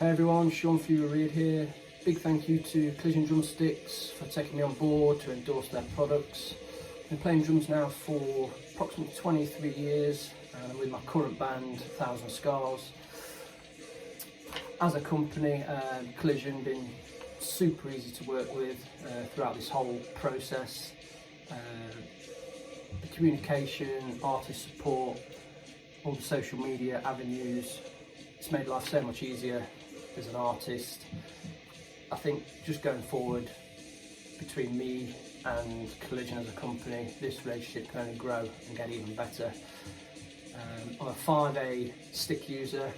Hey everyone, Sean Reid here. Big thank you to Collision Drumsticks for taking me on board to endorse their products. I've been playing drums now for approximately 23 years and I'm with my current band, 1000 Scars. As a company, Collision been super easy to work with throughout this whole process. The communication, artist support, all the social media avenues, it's made life so much easier as an artist. I think just going forward between me and Collision as a company, this relationship can only grow and get even better. I'm a 5A stick user,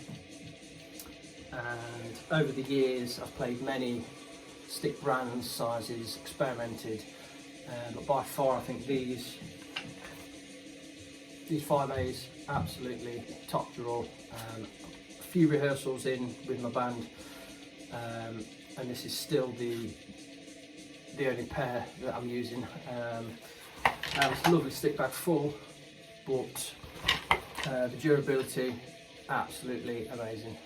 and over the years I've played many stick brands, sizes, experimented, but by far I think these 5As absolutely top draw. A few rehearsals in with my band, and this is still the only pair that I'm using. It's a lovely stick bag full, but the durability absolutely amazing.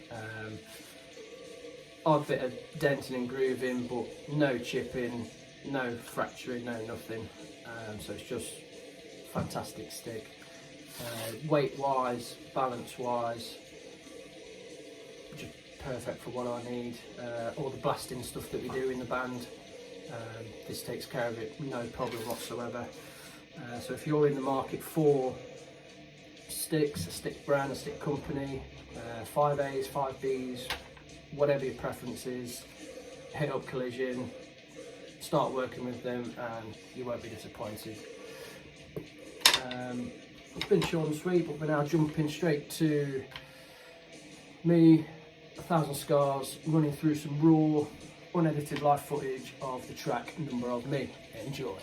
Odd bit of denting and grooving, but no chipping, no fracturing, no nothing. So it's just fantastic stick. Weight wise, balance wise, just perfect for what I need. All the blasting stuff that we do in the band, this takes care of it, no problem whatsoever. So if you're in the market for sticks, a stick brand, a stick company, 5As, 5Bs, whatever your preference is, hit up Collision, start working with them and you won't be disappointed. It's been short and sweet, but we're now jumping straight to me, 1000 Scars, running through some raw, unedited live footage of the track Number of Me. Enjoy.